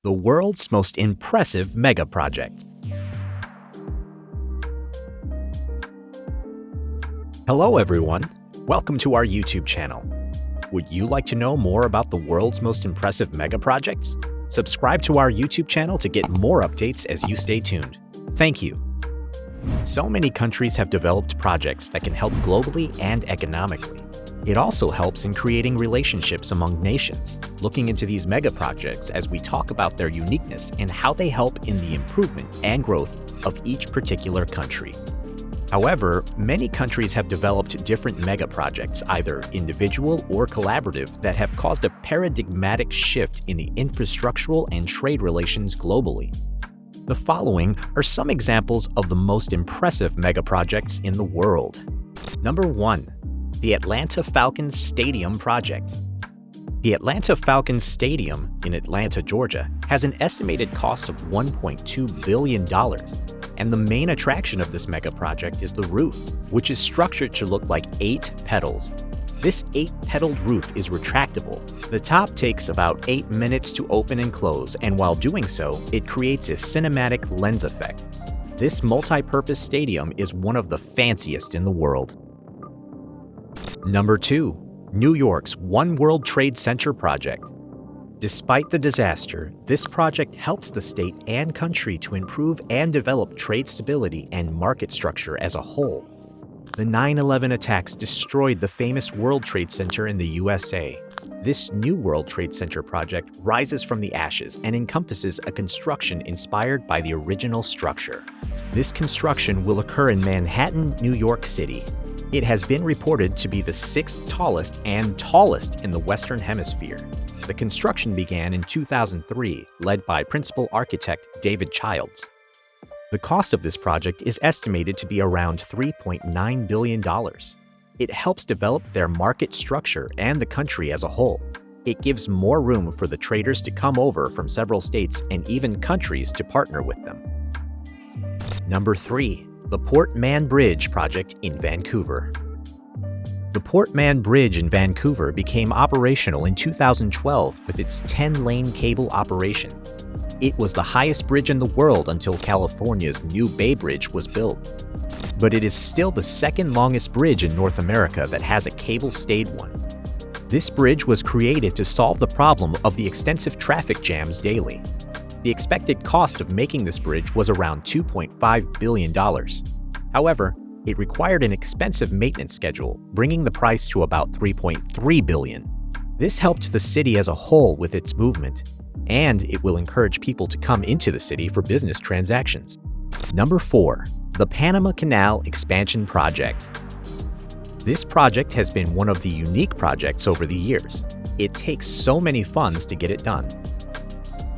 the world's most impressive megaprojects. Hello everyone, welcome to our YouTube channel. Would you like to know more about the world's most impressive megaprojects? Subscribe to our YouTube channel to get more updates as you stay tuned. Thank you. So many countries have developed projects that can help globally and economically. It also helps in creating relationships among nations, looking into these megaprojects as we talk about their uniqueness and how they help in the improvement and growth of each particular country. However, many countries have developed different megaprojects, either individual or collaborative, that have caused a paradigmatic shift in the infrastructural and trade relations globally. The following are some examples of the most impressive megaprojects in the world. Number 1. The Atlanta Falcon Stadium Project. The Atlanta Falcon Stadium in Atlanta, Georgia, has an estimated cost of $1.2 billion. And the main attraction of this megaproject is the roof, which is structured to look like 8 petals. This 8-petaled roof is retractable. The top takes about 8 minutes to open and close, and while doing so, it creates a cinematic lens effect. This multi-purpose stadium is one of the fanciest in the world. Number 2. New York's One World Trade Center Project. Despite the disaster, this project helps the state and country to improve and develop trade stability and market structure as a whole. The 9/11 attacks destroyed the famous World Trade Center in the USA. This new World Trade Center project rises from the ashes and encompasses a construction inspired by the original structure. This construction will occur in Manhattan, New York City. It has been reported to be the 6th tallest and tallest in the Western Hemisphere. The construction began in 2003, led by principal architect David Childs. The cost of this project is estimated to be around $3.9 billion. It helps develop their market structure and the country as a whole. It gives more room for the traders to come over from several states and even countries to partner with them. Number 3. The Port Mann Bridge project in Vancouver. The Port Mann Bridge in Vancouver became operational in 2012 with its 10-lane cable operation. It was the highest bridge in the world until California's New Bay Bridge was built. But it is still the second longest bridge in North America that has a cable-stayed one. This bridge was created to solve the problem of the extensive traffic jams daily. The expected cost of making this bridge was around $2.5 billion. However, it required an expensive maintenance schedule, bringing the price to about $3.3 billion. This helped the city as a whole with its movement, and it will encourage people to come into the city for business transactions. Number 4. The Panama Canal Expansion Project. This project has been one of the unique projects over the years. It takes so many funds to get it done.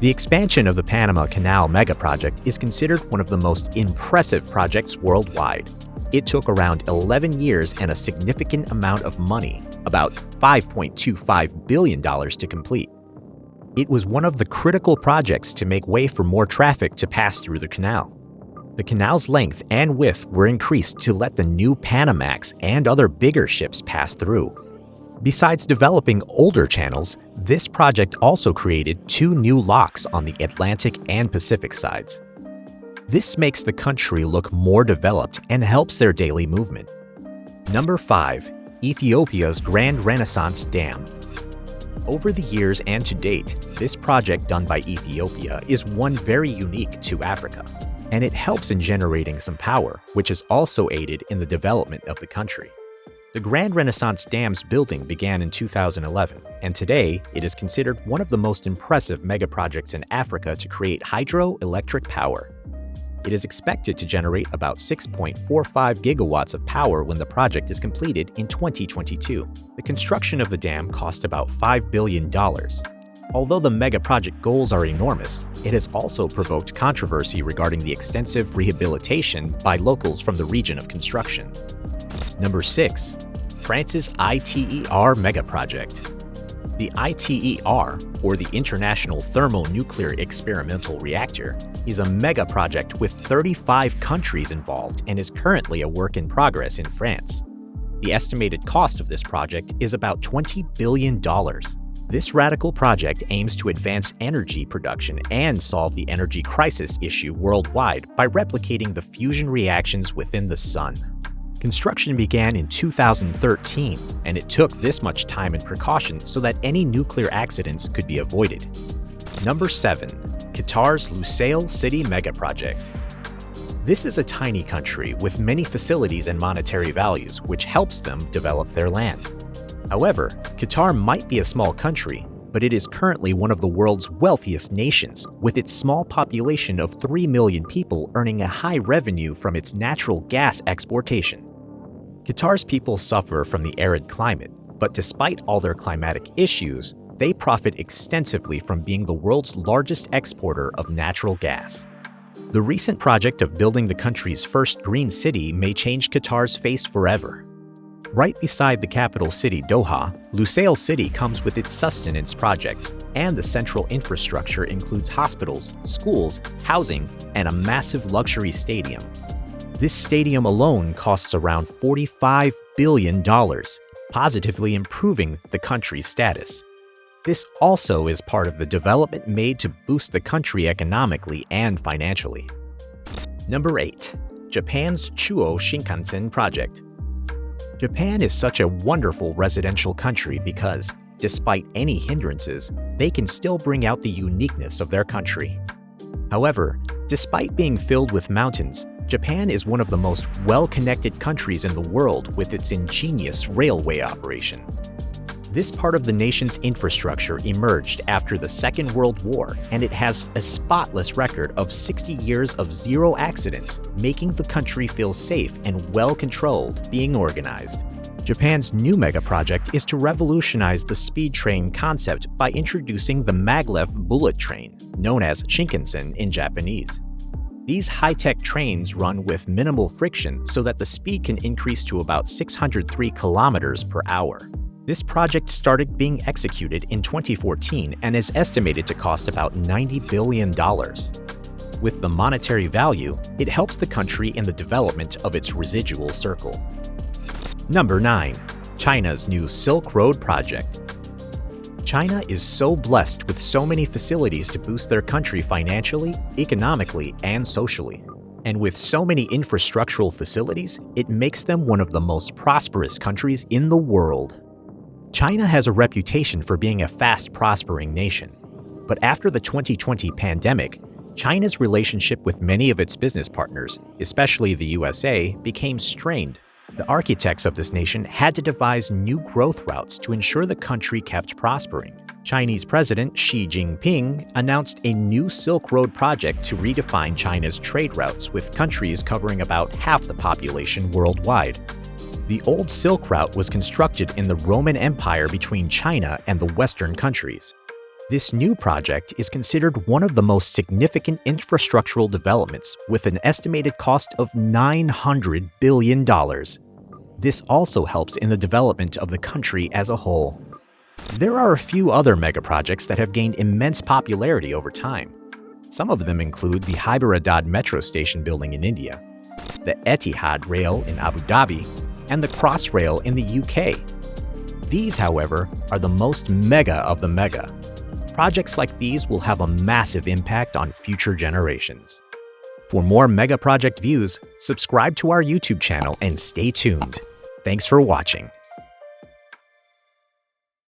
The expansion of the Panama Canal megaproject is considered one of the most impressive projects worldwide. It took around 11 years and a significant amount of money, about $5.25 billion to complete. It was one of the critical projects to make way for more traffic to pass through the canal. The canal's length and width were increased to let the new Panamax and other bigger ships pass through. Besides developing older channels, this project also created 2 new locks on the Atlantic and Pacific sides. This makes the country look more developed and helps their daily movement. Number 5. Ethiopia's Grand Renaissance Dam. Over the years and to date, this project done by Ethiopia is one very unique to Africa, and it helps in generating some power, which has also aided in the development of the country. The Grand Renaissance Dam's building began in 2011, and today it is considered one of the most impressive megaprojects in Africa to create hydroelectric power. It is expected to generate about 6.45 gigawatts of power when the project is completed in 2022. The construction of the dam cost about $5 billion. Although the megaproject goals are enormous, it has also provoked controversy regarding the extensive rehabilitation by locals from the region of construction. Number 6. France's ITER megaproject. The ITER, or the International Thermonuclear Experimental Reactor, is a megaproject with 35 countries involved and is currently a work in progress in France. The estimated cost of this project is about $20 billion. This radical project aims to advance energy production and solve the energy crisis issue worldwide by replicating the fusion reactions within the sun. Construction began in 2013, and it took this much time and precaution so that any nuclear accidents could be avoided. Number 7. Qatar's Lusail City Megaproject. This is a tiny country with many facilities and monetary values, which helps them develop their land. However, Qatar might be a small country, but it is currently one of the world's wealthiest nations, with its small population of 3 million people earning a high revenue from its natural gas exportation. Qatar's people suffer from the arid climate, but despite all their climatic issues, they profit extensively from being the world's largest exporter of natural gas. The recent project of building the country's first green city may change Qatar's face forever. Right beside the capital city Doha, Lusail City comes with its sustenance projects, and the central infrastructure includes hospitals, schools, housing, and a massive luxury stadium. This stadium alone costs around $45 billion, positively improving the country's status. This also is part of the development made to boost the country economically and financially. Number 8. Japan's Chuo Shinkansen project. Japan is such a wonderful residential country because, despite any hindrances, they can still bring out the uniqueness of their country. However, despite being filled with mountains, Japan is one of the most well-connected countries in the world with its ingenious railway operation. This part of the nation's infrastructure emerged after the Second World War, and it has a spotless record of 60 years of zero accidents, making the country feel safe and well-controlled, being organized. Japan's new megaproject is to revolutionize the speed train concept by introducing the maglev bullet train, known as Shinkansen in Japanese. These high-tech trains run with minimal friction so that the speed can increase to about 603 kilometers per hour. This project started being executed in 2014 and is estimated to cost about $90 billion. With the monetary value, it helps the country in the development of its residual circle. Number 9. China's new Silk Road project. China is so blessed with so many facilities to boost their country financially, economically, and socially. And with so many infrastructural facilities, it makes them one of the most prosperous countries in the world. China has a reputation for being a fast-prospering nation. But after the 2020 pandemic, China's relationship with many of its business partners, especially the USA, became strained. The architects of this nation had to devise new growth routes to ensure the country kept prospering. Chinese President Xi Jinping announced a new Silk Road project to redefine China's trade routes with countries covering about half the population worldwide. The old Silk Route was constructed in the Roman Empire between China and the Western countries. This new project is considered one of the most significant infrastructural developments with an estimated cost of $900 billion. This also helps in the development of the country as a whole. There are a few other megaprojects that have gained immense popularity over time. Some of them include the Hyderabad Metro Station building in India, the Etihad Rail in Abu Dhabi, and the Crossrail in the UK. These, however, are the most mega of the mega. Projects like these will have a massive impact on future generations. For more mega project views, subscribe to our YouTube channel and stay tuned. Thanks for watching.